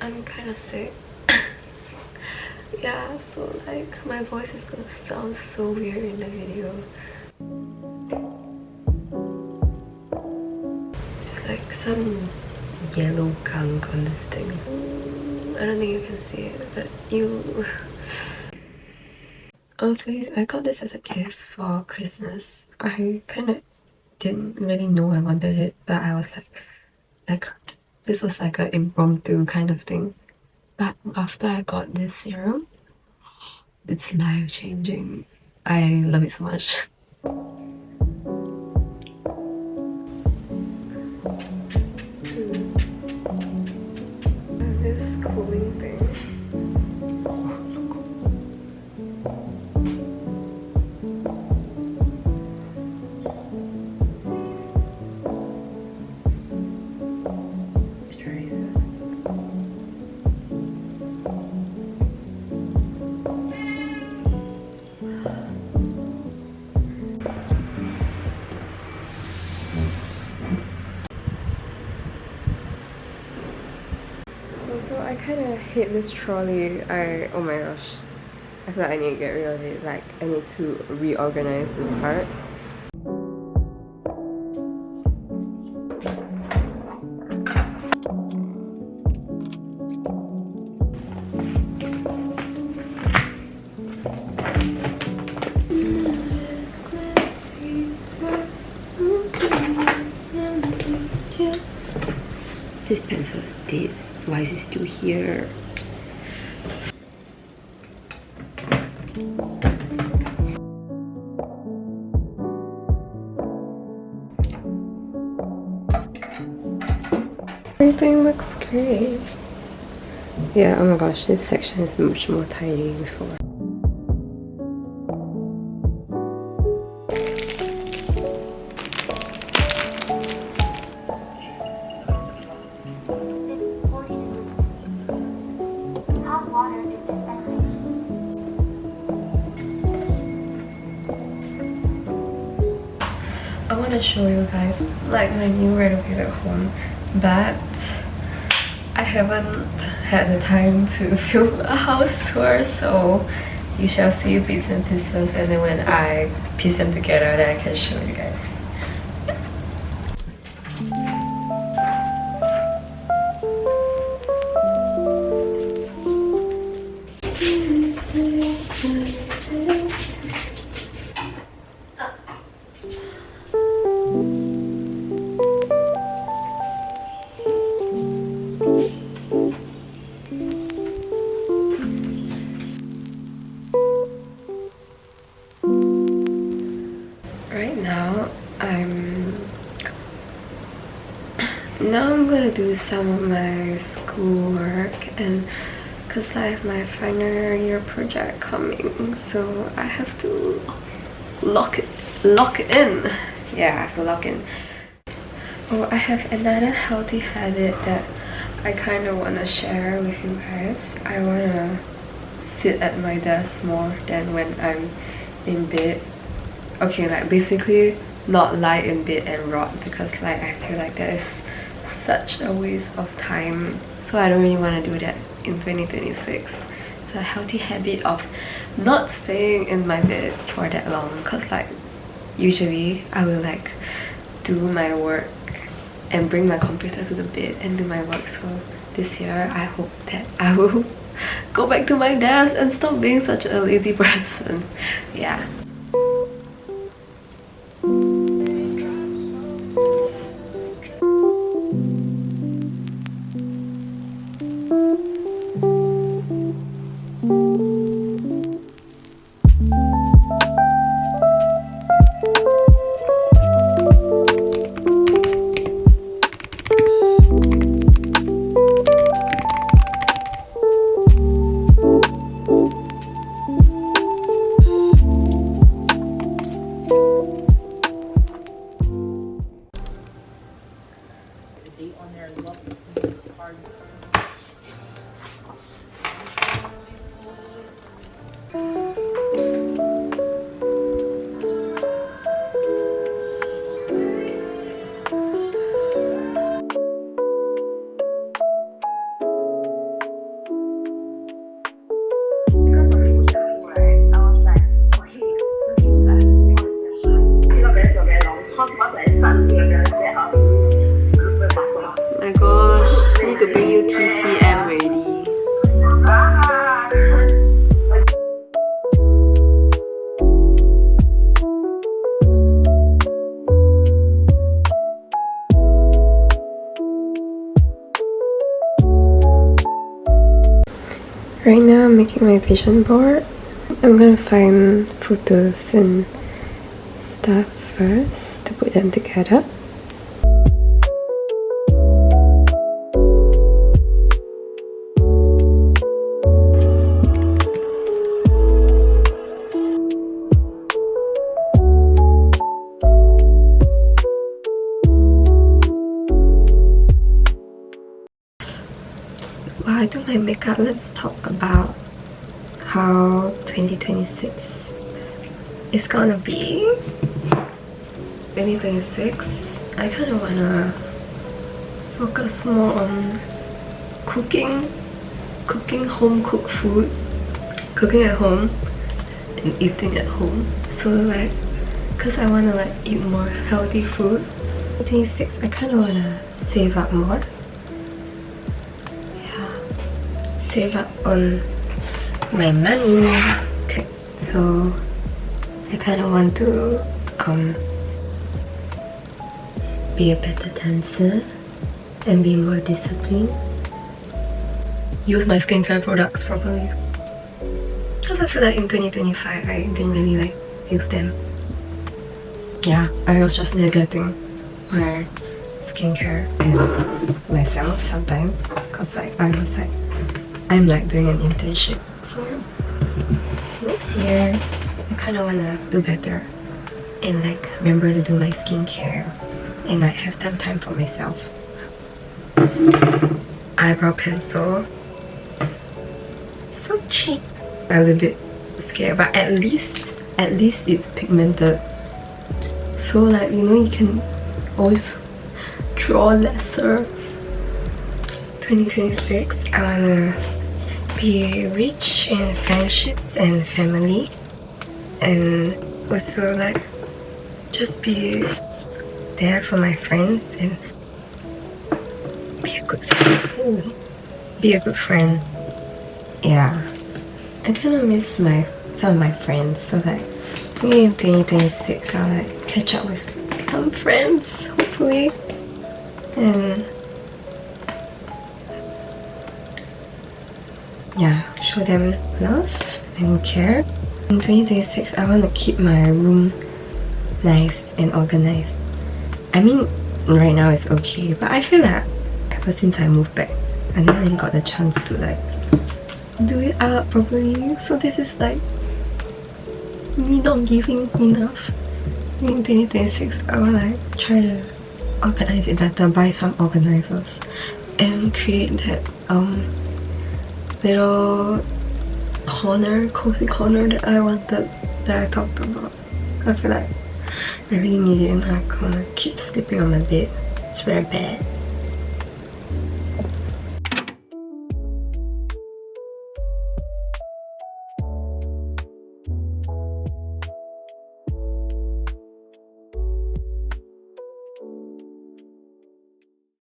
I'm kind of sick. Yeah, so like my voice is gonna sound so weird in the video. It's like some yellow gunk on this thing. I don't think you can see it, but you... Honestly, I got this as a gift for Christmas. I kind of didn't really know I wanted it, but I was like this was like an impromptu kind of thing. But after I got this serum, it's life-changing. I love it so much. This cooling thing. Also, I kind of hate this trolley. Oh my gosh. I feel like I need to get rid of it. Like, I need to reorganize this part. This pencil is dead. Why is it still here? Everything looks great. Yeah, oh my gosh, this section is much more tidy before. I want to show you guys like my new renovated home, but I haven't had the time to film a house tour, so you shall see bits and pieces, and then when I piece them together then I can show you guys. Right now, I'm gonna do some of my schoolwork, and because I have my final year project coming, so I have to lock in. Yeah, I have to lock in. Oh, I have another healthy habit that I kind of want to share with you guys. I want to sit at my desk more than when I'm in bed. Okay, like basically not lie in bed and rot, because like I feel like that is such a waste of time. So I don't really want to do that in 2026. It's a healthy habit of not staying in my bed for that long, because like usually I will like do my work and bring my computer to the bed and do my work. So this year I hope that I will go back to my desk and stop being such a lazy person. Yeah. date on there as well. This card. My gosh, need to bring you TCM ready. Right now I'm making my vision board. I'm gonna find photos and stuff first to put them together. While I do my makeup, let's talk about how 2026 is gonna be. 2026, I kind of wanna focus more on cooking home cooked food, cooking at home and eating at home. So like, cause I wanna like eat more healthy food. 2026, I kind of wanna save up more. Save up on my money. Okay, so I kind of want to be a better dancer and be more disciplined. Use my skincare products properly. Because I feel like in 2025 I didn't really like use them. Yeah, I was just neglecting my skincare and myself sometimes. Cause like I'm like doing an internship, so next year I kind of want to do better and like remember to do my skincare and like have some time for myself. Eyebrow pencil, so cheap. I'm a little bit scared, but at least it's pigmented, so like, you know, you can always draw lesser. 2026, I wanna be rich in friendships and family, and also like just be there for my friends and be a good friend. Ooh. Be a good friend. Yeah, I kind of miss some of my friends, so that maybe in 2026 I'll like catch up with some friends hopefully, and yeah, show them love and care. In 2026, I want to keep my room nice and organized. I mean, right now it's okay, but I feel like ever since I moved back, I never really got the chance to like do it up properly. So this is like me not giving enough. In 2026, I want to like try to organize it better, buy some organizers, and create that little corner, cozy corner that I wanted, that I talked about. I feel like I really need it and I kind of keep sleeping on my bed. It's very bad.